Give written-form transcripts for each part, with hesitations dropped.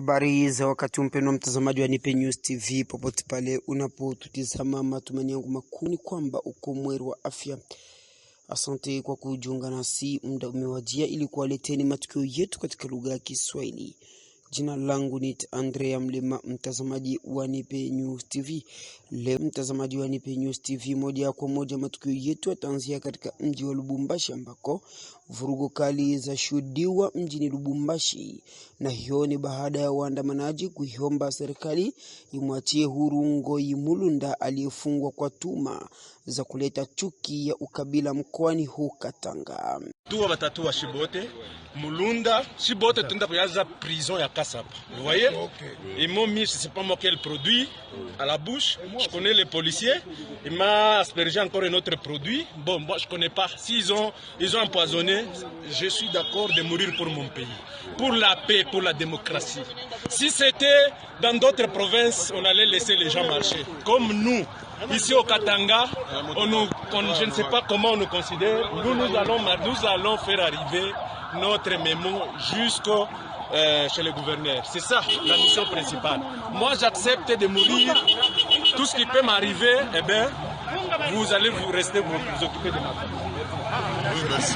Habari za wakati mpendwa mtazamaji wa Nipe News TV popote pale unapotutizama, matumaini yangu makuu ni kwamba uko mweri wa afya. Asante kwa kujiunga nasi, muda umewajia ili kuwaleteni matukio yetu katika lugha ya Kiswahili. Jina langu ni Andrea Mlema, mtazamaji wa Nipe News TV. Leo mtazamaji wa Nipe News TV, moja kwa moja matukio yetu yataanzia katika mji wa Lubumbashi ambako vurugu kali za shuhudiwa mjini Lubumbashi, na hiyo ni baada ya waandamanaji kuiomba serikali imwachie huru Ngoi Mulunda aliyefungwa kwa tuma za kuleta chuki ya ukabila mkoani Haut-Katanga. Tuwa batatua Shibote, Mulunda, Shibote tunda kuyaza prison ya Kasapa. Vous voyez? Ils m'ont mis, je sais pas moi quel produit à la bouche. Je connais les policiers. Il m'a aspergé encore un autre produit. Bon, moi je connais pas. S'ils ont empoisonné, je suis d'accord de mourir pour mon pays, pour la paix, pour la démocratie. Si c'était dans d'autres provinces, on allait laisser les gens marcher. Comme nous, ici au Katanga, je ne sais pas comment on nous considère. Nous allons faire arriver notre mémo jusqu'au chez le gouverneur. C'est ça la mission principale. Moi j'accepte de mourir. Tout ce qui peut m'arriver, eh bien, vous allez rester vous occuper de ma famille. Oui, merci.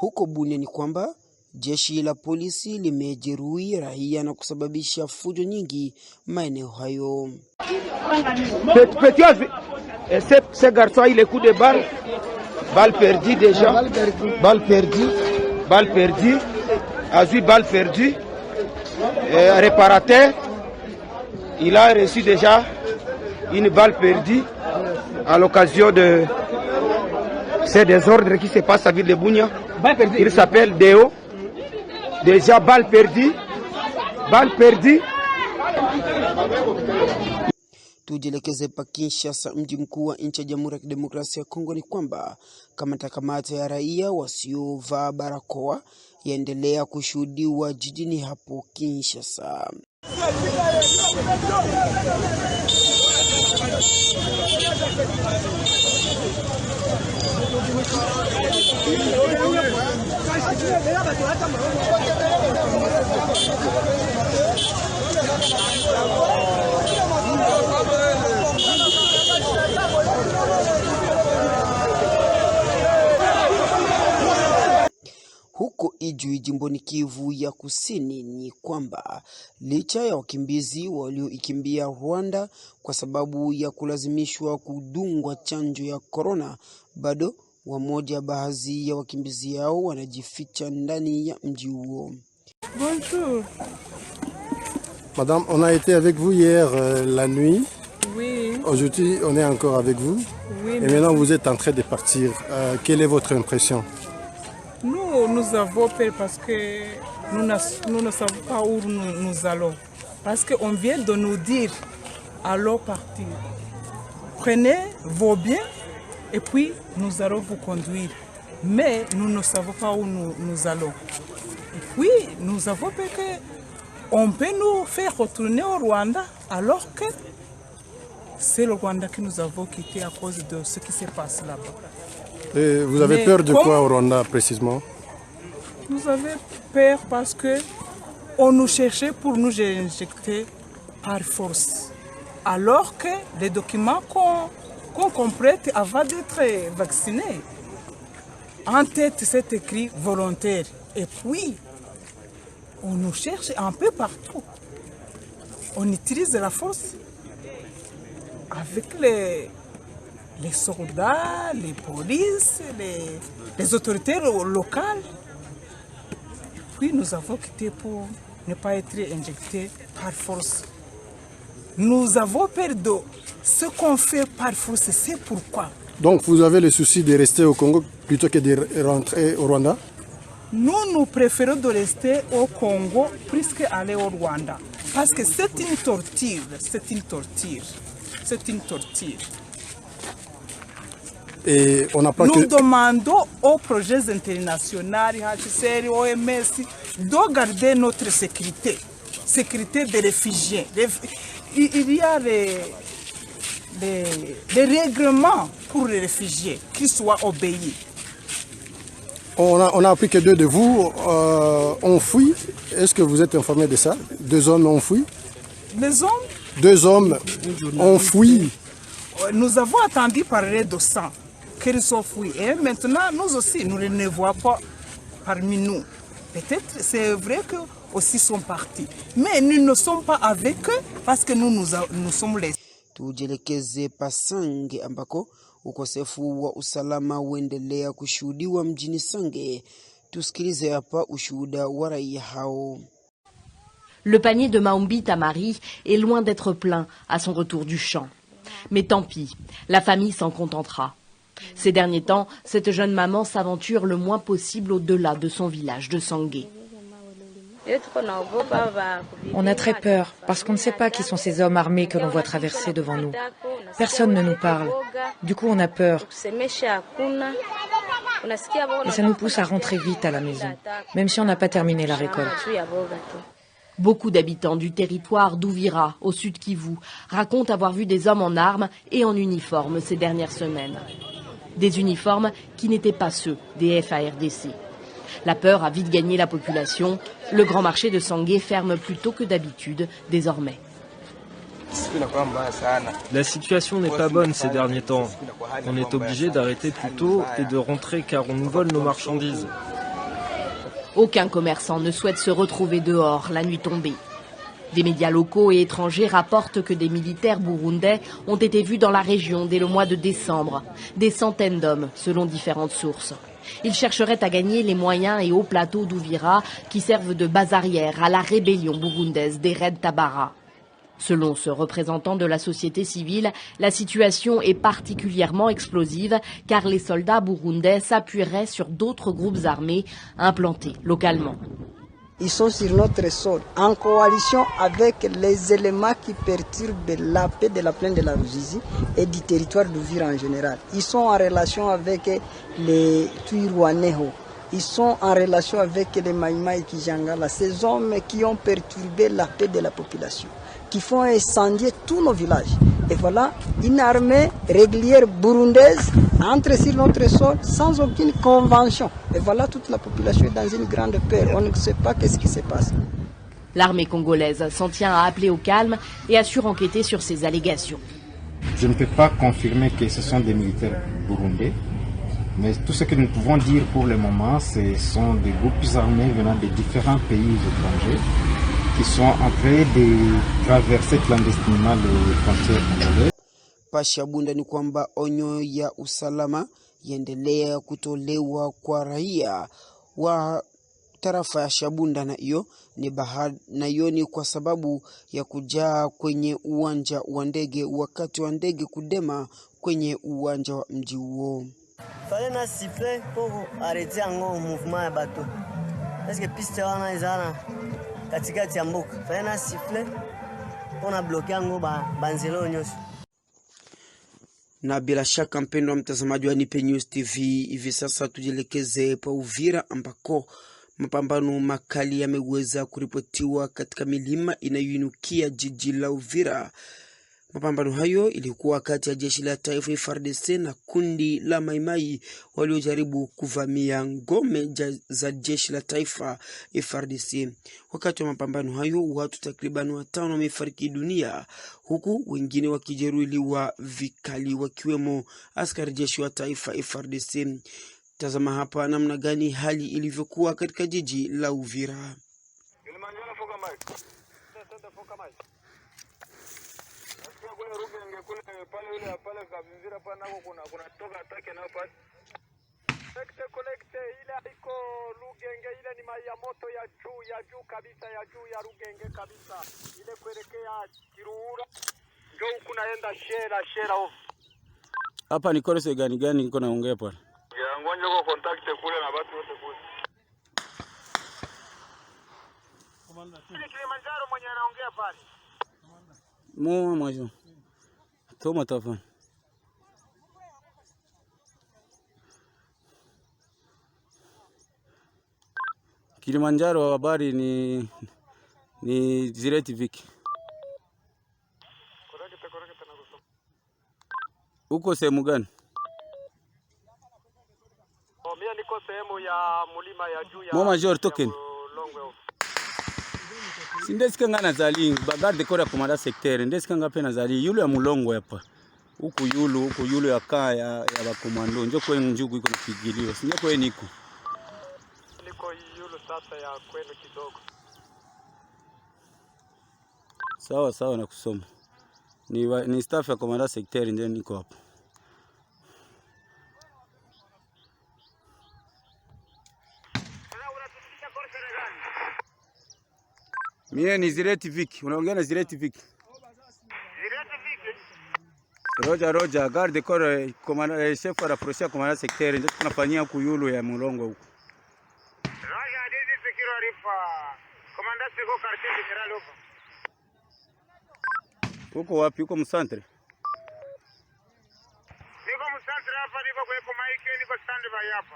Huko Bunia ni kwamba jeshi la polisi limejeruhi raia na kusababisha fujo nyingi maeneo hayo. Ce garçon a eu le coup de balle perdu déjà, balle perdue, a vu balle perdue, réparateur, il a reçu déjà une balle perdue à l'occasion de ces désordres qui se passent à ville de Bunia. Il s'appelle Deo. Déjà balle perdue. Tujielekeze pa Kinshasa, mji mkuu wa nchi ya Jamhuri ya Kidemokrasia ya Kongo. Ni kwamba kamata ya raia wasiovaa barakoa yaendelea kushuhudiwa jijini hapo Kinshasa. Huko Ijwi, jimboni Kivu ya Kusini, ni kwamba licha ya wakimbizi walioikimbia Rwanda kwa sababu ya kulazimishwa kudungwa chanjo ya corona, bado baadhi ya wakimbizi hao wanajificha ndani ya mji huo. Bonjour. Madame, on a été avec vous hier la nuit. Oui. Aujourd'hui, on est encore avec vous. Oui. Et maintenant, vous êtes en train de partir. Quelle est votre impression? Nous avons peur parce que nous ne savons pas où nous allons. Parce qu'on vient de nous dire, allons partir. Prenez vos biens et puis nous allons vous conduire. Mais nous ne savons pas où nous allons. Et puis nous avons peur qu'on peut nous faire retourner au Rwanda alors que c'est le Rwanda que nous avons quitté à cause de ce qui se passe là-bas. Et vous avez peur de quoi au Rwanda précisément? Nous avons peur parce qu'on nous cherchait pour nous injecter par force. Alors que les documents qu'on complète avant d'être vacciné, en tête c'est écrit volontaire. Et puis, on nous cherche un peu partout. On utilise la force avec les soldats, les polices, les autorités locales. Puis nous avons quitté pour ne pas être injectés par force. Nous avons peur de ce qu'on fait par force, c'est pourquoi. Donc vous avez le souci de rester au Congo plutôt que de rentrer au Rwanda? nous préférons de rester au Congo plus qu'aller au Rwanda. Parce que c'est une torture, c'est une torture, c'est une torture. Et on n'a pas Nous demandons aux projets internationaux, HCR, OMS, de garder notre sécurité des réfugiés. Il y a des règlements pour les réfugiés qui soient obéis. On a appris que 2 de vous ont fui. Est-ce que vous êtes informé de ça? 2 hommes ont fui? Les hommes? 2 hommes ont fui. Nous avons entendu parler de ça, qu'ils sont fouillés. Et maintenant, nous aussi, nous ne les voyons pas parmi nous. Peut-être c'est vrai qu'eux aussi sont partis. Mais nous ne sommes pas avec eux parce que nous sommes les... Tujelekeze Pasange ambako ukosefu wa usalama uendelea kushuhudiwa mjini Sange. Tusikilize hapa ushuhuda wa raia hao. Le panier de Maombi Tamari est loin d'être plein à son retour du champ. Mais tant pis, la famille s'en contentera. Ces derniers temps, cette jeune maman s'aventure le moins possible au-delà de son village de Sangue. On a très peur parce qu'on ne sait pas qui sont ces hommes armés que l'on voit traverser devant nous. Personne ne nous parle. Du coup, on a peur. Et ça nous pousse à rentrer vite à la maison, même si on n'a pas terminé la récolte. Beaucoup d'habitants du territoire d'Ouvira, au sud Kivu, racontent avoir vu des hommes en armes et en uniforme ces dernières semaines. Des uniformes qui n'étaient pas ceux des FARDC. La peur a vite gagné la population. Le grand marché de Sangue ferme plus tôt que d'habitude désormais. La situation n'est pas bonne ces derniers temps. On est obligé d'arrêter plus tôt et de rentrer car on nous vole nos marchandises. Aucun commerçant ne souhaite se retrouver dehors la nuit tombée. Des médias locaux et étrangers rapportent que des militaires burundais ont été vus dans la région dès le mois de décembre. Des centaines d'hommes, selon différentes sources. Ils chercheraient à gagner les moyens et hauts plateaux d'Ouvira qui servent de base arrière à la rébellion burundaise des Red Tabara. Selon ce représentant de la société civile, la situation est particulièrement explosive car les soldats burundais s'appuieraient sur d'autres groupes armés implantés localement. Ils sont sur notre sol, en coalition avec les éléments qui perturbent la paix de la plaine de la Ruzizi et du territoire d'Ouvira en général. Ils sont en relation avec les Twirwaneho. Ils sont en relation avec les Maïmaï Kijangala, ces hommes qui ont perturbé la paix de la population, qui font incendier tous nos villages. Et voilà, une armée régulière burundaise entre sur notre sol sans aucune convention. Et voilà, toute la population est dans une grande peur. On ne sait pas qu'est-ce qui se passe. L'armée congolaise s'en tient à appeler au calme et assure enquêter sur ces allégations. Je ne peux pas confirmer que ce sont des militaires burundais. Mais tout ce que nous pouvons dire pour le moment, ce sont des groupes armés venant de différents pays étrangers qui sont en train de traverser clandestinement les frontières congolaises. Pashabunda ni kwamba onyo ya usalama yaendelea kutolewa kwa raia wa tarafa ya Shabunda, na hiyo ni kwa sababu ya kujaa kwenye uwanja wa ndege wakati wa ndege kudema kwenye uwanja wa mji huo. Fallait na siffler pour arrêter un mouvement ya bateau. Parce que piste wana izana katikati ya mboka. Fallait na siffler pour na bloquer ngo banzelo nyoso. Na bila shaka mpendwa mtazamaji wa Nipe News TV, hivi sasa tujielekeze pa Uvira ambako mapambano makali yameweza kuripotiwa katika milima inayoinukia jiji la Uvira. Mapambano hayo ilikuwa kati ya jeshi la taifa FARDC na kundi la Maimai waliojaribu kuvamia ngome za jeshi la taifa FARDC. Wakati wa mapambano hayo watu takriban 5 wamefariki dunia huku wengine wakijeruhiwa vikali wakiwemo askari jeshi wa taifa FARDC. Tazama hapa namna gani hali ilivyokuwa katika jiji la Uvira. Kolekte ile iko Lugenge, ile ni mai ya moto ya juu kabisa, ya juu ya Lugenge kabisa, ile kuelekea Kiruura ndio huku naenda shera off. Hapa ni korese gani niko naongea pale? Ya ngonjo kwa contact kule na watu wote kule. Kilimanjaro mwenye anaongea pale. Mwajo. Toma tafadhali. Kilimanjaro habari ni Zire TV. Uko sehemu gani? Mimi niko sehemu ya mlima ya juu ya Major token. Sindeska ngana zali bagarde kora komanda secteur ndeska ngape na zali yulu ya mulongo hapa. Huku yulu ya kaya ya bakomando njo kwa njugu iko napigiliwa. Sinja kwa niko. Niko yulu sasa ya kwenu kidogo. Sawa na kusoma. Ni staff ya komanda secteur ndio niko hapa. Mie ni Zire TV. Unaongea na Zire TV. Roja, garde corps commandant chef wa rapprocher commandant secteur ndio tunafanyia huku yulu ya mulongo huku. Roja, hizi sekiro arifa. Commandant siko quartier general huko. Uko wapi? Uko msantre? Niko msantre hapa, niko kwa maiki, niko standby hapa.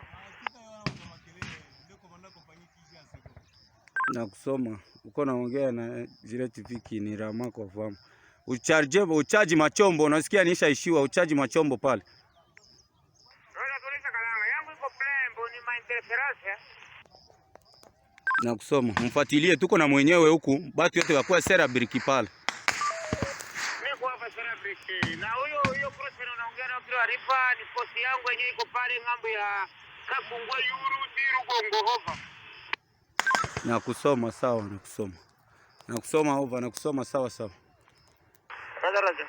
Na kusoma. Uko naongea na Zire TV ni rama kwa fahamu. Uchaji machombo, unasikia nishaishiwa uchaji machombo pale. Roja tulisha kalanga, yangu iko plembo ni mainterference. Na kusoma, mfuatilie tuko na mwenyewe huku, batu yote wakuwa sera biriki pale. Niko hapa sera biriki. Na huyo process unaongea na kilo arifa ni posti yangu yenyewe iko pale ngambo ya Kakungwa Yuru Diru Gongo hova. Na kusoma sawa, na kusoma over, na kusoma sawa. Raja.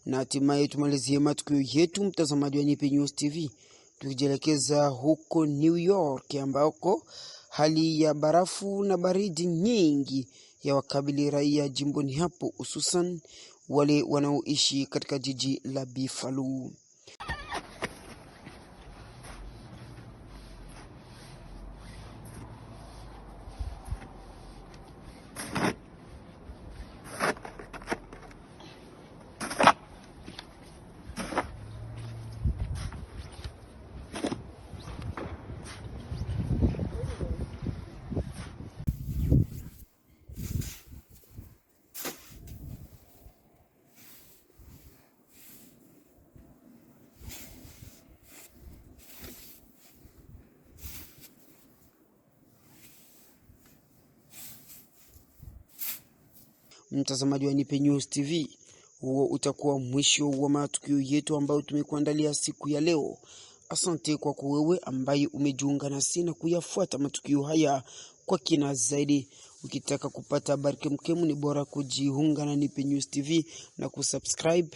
Na hatimaye tumalizie matukio yetu, mtazamaji wa Nipe News TV, tukijelekeza huko New York ambako hali ya barafu na baridi nyingi ya wakabili raia jimboni hapo, hususan wale wanaoishi katika jiji la Buffalo. Mtazamaji wa Nipe News TV, huo utakuwa mwisho wa matukio yetu ambayo tumekuandalia siku ya leo. Asante kwa wewe ambaye umejiunga nasi na kuyafuata matukio haya kwa kina zaidi. Ukitaka kupata habari kemkemu, ni bora kujiunga na Nipe News TV na kusubscribe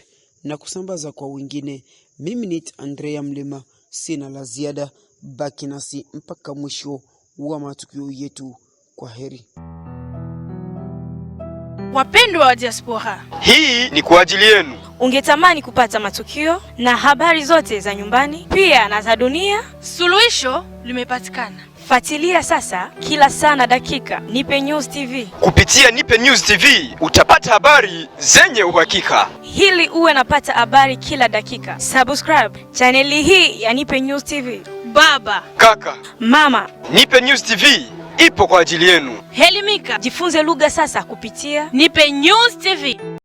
na kusambaza kwa wengine. Mimi ni Andrea Mlima, sina la ziada. Baki nasi mpaka mwisho wa matukio yetu. Kwa heri. Wapendwa wa diaspora, hii ni kwa ajili yenu. Ungetamani kupata matukio na habari zote za nyumbani pia na za dunia? Suluhisho limepatikana. Fuatilia sasa kila saa na dakika Nipe News TV. Kupitia Nipe News TV utapata habari zenye uhakika. Hili uwe napata habari kila dakika, subscribe chaneli hii ya Nipe News TV. Baba, kaka, mama, Nipe News TV ipo kwa ajili yenu. Elimika, jifunze lugha sasa kupitia Nipe News TV.